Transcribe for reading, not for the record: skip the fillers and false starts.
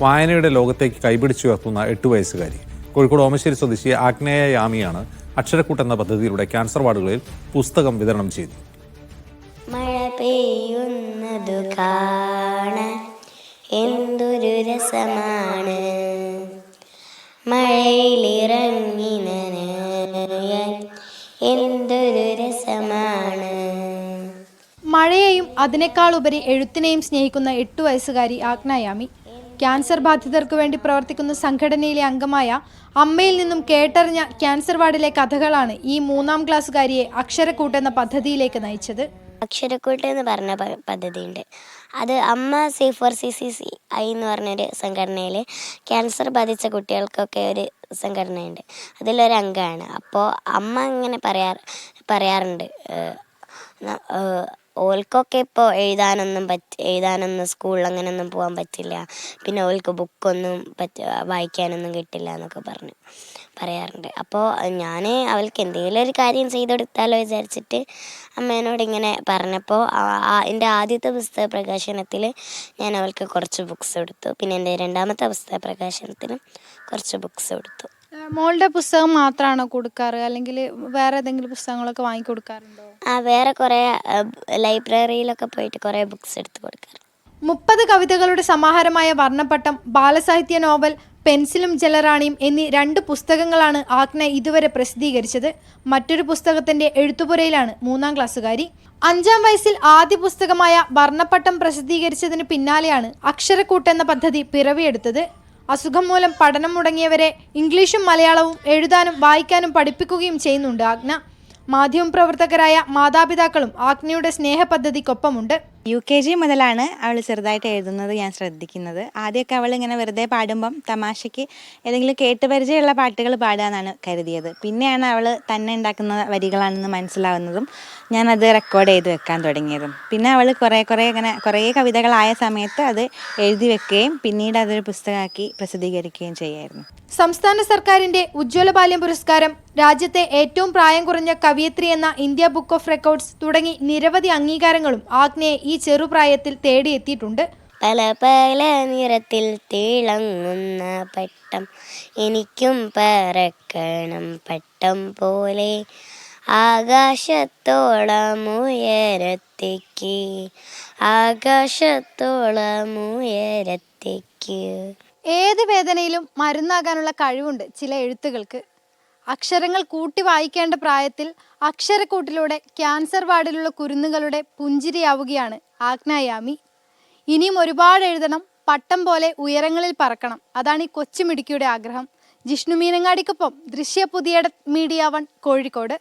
വായനയുടെ ലോകത്തേക്ക് കൈപിടിച്ചുയർത്തുന്ന 8 വയസ്സുകാരി. കോഴിക്കോട് ഓമശ്ശേരി സ്വദേശി ആഗ്നേയ യാമിയാണ് അക്ഷരക്കൂട്ട് എന്ന പദ്ധതിയിലൂടെ ക്യാൻസർ വാർഡുകളിൽ പുസ്തകം വിതരണം ചെയ്തു. മഴ പെയ്യുന്നതു കാണാൻ എന്തൊരു രസമാണ്, മഴയിലിറങ്ങി നനയാൻ എന്തൊരു രസമാണ്. മഴയെയും അതിനേക്കാളുപരി എഴുത്തിനെയും സ്നേഹിക്കുന്ന 8 വയസ്സുകാരി ആഗ്നേയാമി ക്യാൻസർ ബാധിതർക്കു വേണ്ടി പ്രവർത്തിക്കുന്ന സംഘടനയിലെ അംഗമായ അമ്മയിൽ നിന്നും കേട്ടറിഞ്ഞ ക്യാൻസർ വാർഡിലെ കഥകളാണ് ഈ 3ാം ക്ലാസ്സുകാരിയെ അക്ഷരക്കൂട്ട് എന്ന പദ്ധതിയിലേക്ക് നയിച്ചത്. അക്ഷരക്കൂട്ട് എന്ന് പറഞ്ഞ പദ്ധതിയുണ്ട്. അത് അമ്മ C4CCI എന്ന് പറഞ്ഞൊരു സംഘടനയിൽ ക്യാൻസർ ബാധിച്ച കുട്ടികൾക്കൊക്കെ ഒരു സംഘടനയുണ്ട്. അതിലൊരു അംഗമാണ്. അപ്പോൾ അമ്മ ഇങ്ങനെ പറയാറുണ്ട്, ഓൾക്കൊക്കെ ഇപ്പോൾ എഴുതാനൊന്നും സ്കൂളിൽ അങ്ങനെയൊന്നും പോകാൻ പറ്റില്ല, പിന്നെ ഓൾക്ക് ബുക്കൊന്നും വായിക്കാനൊന്നും കിട്ടില്ല എന്നൊക്കെ പറയാറുണ്ട്. അപ്പോൾ ഞാൻ അവൾക്ക് എന്തെങ്കിലും ഒരു കാര്യം ചെയ്ത് കൊടുത്താലോ വിചാരിച്ചിട്ട് അമ്മേനോട് ഇങ്ങനെ പറഞ്ഞപ്പോൾ എൻ്റെ ആദ്യത്തെ പുസ്തക പ്രകാശനത്തിൽ ഞാൻ അവൾക്ക് കുറച്ച് ബുക്സ് കൊടുത്തു. പിന്നെ എൻ്റെ 2ാമത്തെ പുസ്തക പ്രകാശനത്തിനും കുറച്ച് ബുക്സ് കൊടുത്തു. മോളുടെ പുസ്തകം മാത്രമാണോ കൊടുക്കാറ്, അല്ലെങ്കിൽ വേറെ ഏതെങ്കിലും പുസ്തകങ്ങളൊക്കെ വാങ്ങിക്കൊടുക്കാറുണ്ടോ? വേറെ കുറേ ലൈബ്രറിയിലൊക്കെ പോയിട്ട് കുറേ ബുക്സ് എടുത്ത് കൊടുക്കാറ്. 30 കവിതകളുടെ സമാഹാരമായ വർണ്ണപ്പട്ടം, ബാലസാഹിത്യ നോവൽ പെൻസിലും ജലറാണിയും എന്നീ 2 പുസ്തകങ്ങളാണ് ആഗ്ന ഇതുവരെ പ്രസിദ്ധീകരിച്ചത്. മറ്റൊരു പുസ്തകത്തിന്റെ എഴുത്തുപുരയിലാണ് 3ാം ക്ലാസ്സുകാരി. 5ാം വയസ്സിൽ ആദ്യ പുസ്തകമായ വർണ്ണപ്പട്ടം പ്രസിദ്ധീകരിച്ചതിന് പിന്നാലെയാണ് അക്ഷരക്കൂട്ട് എന്ന പദ്ധതി പിറവിയെടുത്തത്. അസുഖം മൂലം പഠനം മുടങ്ങിയവരെ ഇംഗ്ലീഷും മലയാളവും എഴുതാനും വായിക്കാനും പഠിപ്പിക്കുകയും ചെയ്യുന്നുണ്ട് ആഗ്ന. മാധ്യമപ്രവർത്തകരായ മാതാപിതാക്കളും ആഗ്നയുടെ സ്നേഹ പദ്ധതിക്കൊപ്പമുണ്ട്. UKG മുതലാണ് അവൾ ചെറുതായിട്ട് എഴുതുന്നത് ഞാൻ ശ്രദ്ധിക്കുന്നത്. ആദ്യമൊക്കെ അവൾ ഇങ്ങനെ വെറുതെ പാടുമ്പം തമാശയ്ക്ക് ഏതെങ്കിലും കേട്ടുപരിചയമുള്ള പാട്ടുകൾ പാടുകയെന്നാണ് കരുതിയത്. പിന്നെയാണ് അവൾ തന്നെ ഉണ്ടാക്കുന്ന വരികളാണെന്ന് മനസ്സിലാവുന്നതും ഞാനത് റെക്കോർഡ് ചെയ്ത് വെക്കാൻ തുടങ്ങിയതും. പിന്നെ അവൾ കുറേ കവിതകളായ സമയത്ത് അത് എഴുതി വെക്കുകയും പിന്നീട് അതൊരു പുസ്തകമാക്കി പ്രസിദ്ധീകരിക്കുകയും ചെയ്യായിരുന്നു. സംസ്ഥാന സർക്കാരിന്റെ ഉജ്ജ്വല ബാല്യം പുരസ്കാരം, രാജ്യത്തെ ഏറ്റവും പ്രായം കുറഞ്ഞ കവിയത്രി എന്ന ഇന്ത്യ ബുക്ക് ഓഫ് റെക്കോർഡ്സ് തുടങ്ങി നിരവധി അംഗീകാരങ്ങളും ആഗ്നയെ ഈ ചെറുപ്രായത്തിൽ തേടിയെത്തിയിട്ടുണ്ട്. പല പല നിറത്തിൽ തിളങ്ങുന്ന പട്ടം, എനിക്കും പറക്കണം പട്ടം പോലെ, ആകാശത്തോളം ഉയരത്തേക്ക്. ഏത് വേദനയിലും മരുന്നാകാനുള്ള കഴിവുണ്ട് ചില എഴുത്തുകൾക്ക്. അക്ഷരങ്ങൾ കൂട്ടി വായിക്കേണ്ട പ്രായത്തിൽ അക്ഷരക്കൂട്ടിലൂടെ ക്യാൻസർ വാർഡിലുള്ള കുരുന്നുകളുടെ പുഞ്ചിരിയാവുകയാണ് ആഗ്നേയാമി. ഇനിയും ഒരുപാട് എഴുതണം, പട്ടം പോലെ ഉയരങ്ങളിൽ പറക്കണം. അതാണ് ഈ കൊച്ചുമിടുക്കിയുടെ ആഗ്രഹം. ജിഷ്ണു മീനങ്ങാടിക്കൊപ്പം ദൃശ്യ പുതിയ മീഡിയ 1 കോഴിക്കോട്.